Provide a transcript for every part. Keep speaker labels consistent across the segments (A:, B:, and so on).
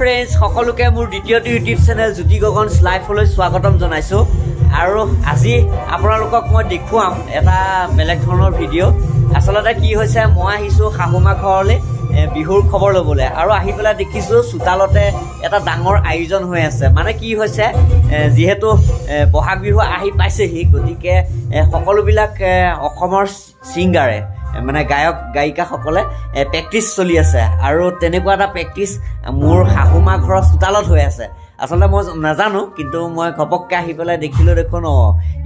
A: friends সকলোকে মোৰ দ্বিতীয়টো ইউটিউব চেনেল জ্যোতি গগনছ লাইফলৈ স্বাগতম জনাইছোঁ আৰু আজি আপোনালোকক মই দেখুৱাম এটা বেলেগ ধৰণৰ ভিডিঅ' আচলতে কি হৈছে মই আহিছোঁ শাহুমা ঘৰলৈ বিহুৰ খবৰ ল'বলৈ আৰু আহি পেলাই দেখিছোঁ চোতালতে এটা ডাঙৰ আয়োজন হৈ আছে মানে কি হৈছে যিহেতু বহাগ বিহু আহি পাইছেহি গতিকে সকলোবিলাক অসমৰ ছিংগাৰে মানে গায়ক গায়িকাসকলে প্ৰেক্টিছ চলি আছে আৰু তেনেকুৱা এটা প্ৰেক্টিছ মোৰ শাহুমা ঘৰৰ চোতালত হৈ আছে আচলতে মই নাজানো কিন্তু মই ঘপককৈ আহি পেলাই দেখিলোঁ দেখোন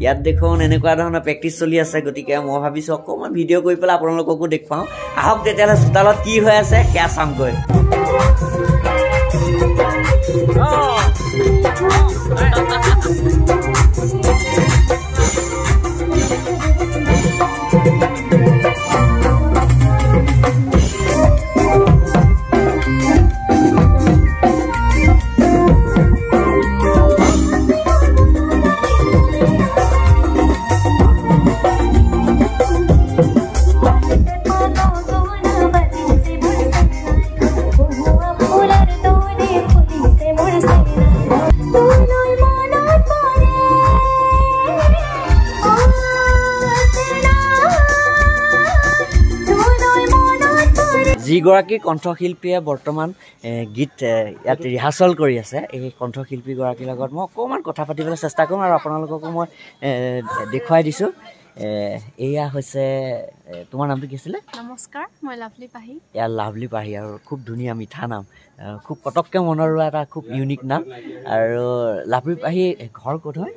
A: ইয়াত দেখোন এনেকুৱা ধৰণৰ প্ৰেক্টিছ চলি আছে গতিকে মই ভাবিছোঁ অকণমান ভিডিঅ' কৰি পেলাই আপোনালোককো দেখুৱাওঁ আহক তেতিয়াহ'লে চোতালত কি হৈ আছে সেয়া চামগৈ যিগৰাকী কণ্ঠশিল্পীয়ে বৰ্তমান গীত ইয়াত ৰিহাৰ্চেল কৰি আছে এই কণ্ঠশিল্পীগৰাকীৰ লগত মই অকণমান কথা পাতিবলৈ চেষ্টা কৰিম আৰু আপোনালোককো মই দেখুৱাই দিছোঁ এয়া হৈছে তোমাৰ নামটো কি আছিলে
B: নমস্কাৰ মই লাভলি পাহি
A: এয়া লাভলি পাহি আৰু খুব ধুনীয়া মিঠা নাম খুব পটককৈ মনত ৰোৱা এটা খুব ইউনিক নাম আৰু লাভলি পাহি ঘৰ ক'ত হয়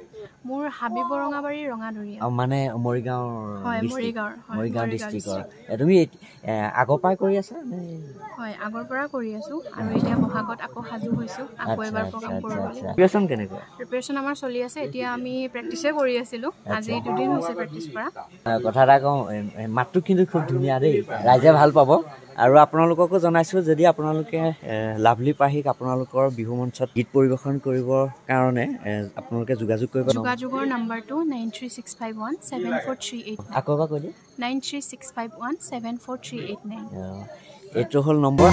B: মোৰ হাবি বৰঙাবাৰী ৰঙাদৰিয়া
A: মানে মৰিগাঁও ডিষ্ট্ৰিক্টৰ তুমি আগৰ পৰাই কৰি আছা
B: হয় আগৰ পৰা কৰি আছো আৰু এতিয়া বহাগত আকৌ সাজু হৈছো আকৌ এবাৰ প্ৰগ্ৰাম কৰিবলৈ
A: প্ৰিপাৰেচন কেনেকুৱা
B: প্ৰিপাৰেচন আমাৰ চলি আছে এতিয়া আমি প্ৰেক্টিছে কৰি আছিলো আজি দুদিন হৈছে প্ৰেক্টিছ কৰা
A: কথা এটা কওঁ মাতটো কিন্তু খুব ধুনীয়া দেই ৰাইজে ভাল পাব আৰু আপোনালোককো জনাইছোঁ যদি আপোনালোকে লাভলি পাহিক আপোনালোকৰ বিহু মঞ্চত গীত পৰিৱেশন কৰিবৰ কাৰণে আপোনালোকে যোগাযোগ কৰিব
B: যোগাযোগৰ নম্বৰটো 9365174389
A: আকৌ এবাৰ কৈ দিয়ে
B: 9365174389
A: এইটো হ'ল নম্বৰ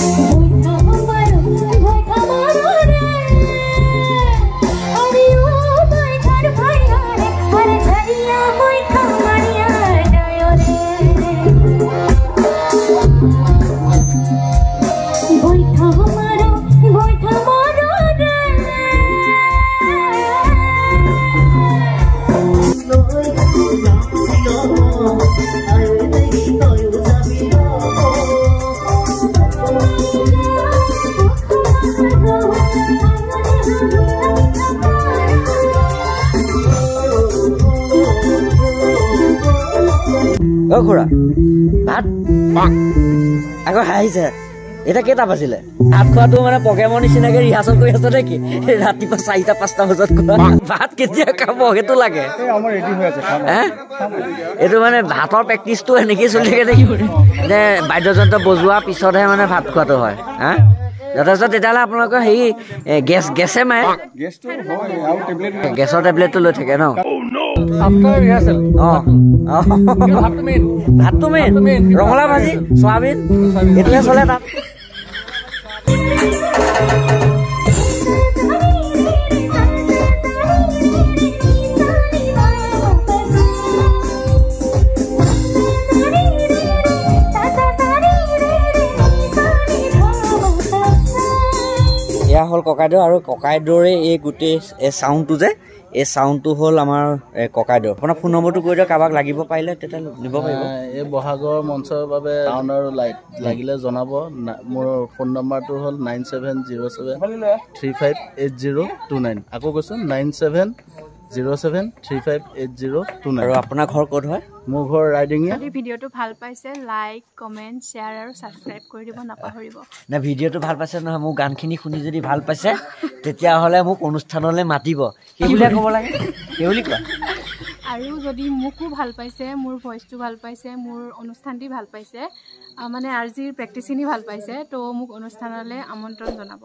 A: অ' খুৰা ভাত আকৌ হাঁহিছে এতিয়া কেইটা বাজিলে ভাত খোৱাটো মানে প্ৰগ্ৰেমৰ নিচিনাকে ৰিহাৰ্চেল কৰি আছে নেকি ৰাতিপুৱা 4-5টা বজাত খোৱা ভাত কেতিয়া খাব সেইটো লাগে এইটো মানে ভাতৰ প্ৰেক্টিচটো এনেকেই চলি থাকে নেকি যে বাদ্যযন্ত্ৰ বজোৱাৰ পিছতহে মানে ভাত খোৱাটো হয় হা যথেষ্ট তেতিয়াহ'লে আপোনালোকৰ হেৰি গেছে মাৰে গেছৰ টেবলেটটো লৈ থাকে ন ভাতটো মেইন ৰঙালাও ভাজি চয়াবিন এইটোহে চলে তাত এয়া হ'ল ককাইদেউ আৰু ককাইদেউৰে এই গোটেই চাউণ্ডটো যে এই চাউণ্ডটো হ'ল আমাৰ ককাইদেউ আপোনাৰ ফোন নম্বৰটো কৈ দিয়ক কাৰোবাক লাগিব পাৰিলে তেতিয়া নিব পাৰিব
C: এই বহাগৰ মঞ্চৰ বাবে চাউণ্ড আৰু লাইট লাগিলে জনাব মোৰ ফোন নম্বৰটো হ'ল 9707358029 আকৌ কৈছোঁ 9707358029
A: আৰু আপোনাৰ ঘৰ ক'ত হয়
C: মোৰ ঘৰ ৰাইডিঙীয়া
B: যদি ভিডিঅ'টো ভাল পাইছে লাইক কমেণ্ট শ্বেয়াৰ আৰু ছাবস্ক্ৰাইব কৰি দিব নাপাহৰিব
A: নে ভিডিঅ'টো ভাল পাইছে নহয় মোৰ গানখিনি শুনি যদি ভাল পাইছে তেতিয়াহ'লে মোক অনুষ্ঠানলৈ মাতিব সেইবুলিয়ে ক'ব লাগে সেইবুলি কোৱা
B: আৰু যদি মোকো ভাল পাইছে মোৰ ভইচটো ভাল পাইছে মোৰ অনুষ্ঠানটি ভাল পাইছে মানে আজিৰ প্ৰেক্টিচখিনি ভাল পাইছে তো মোক অনুষ্ঠানলৈ আমন্ত্ৰণ জনাব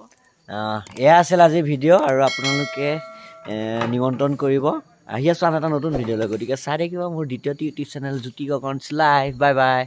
A: এয়া আছিল আজিৰ ভিডিঅ' আৰু আপোনালোকে নিমন্ত্ৰণ কৰিব আহি আছোঁ আন এটা নতুন ভিডিঅ'লৈ গতিকে চাই থাকিব মোৰ দ্বিতীয়টো ইউটিউব চেনেল জ্যোতি গগনছ লাইভ বাই বাই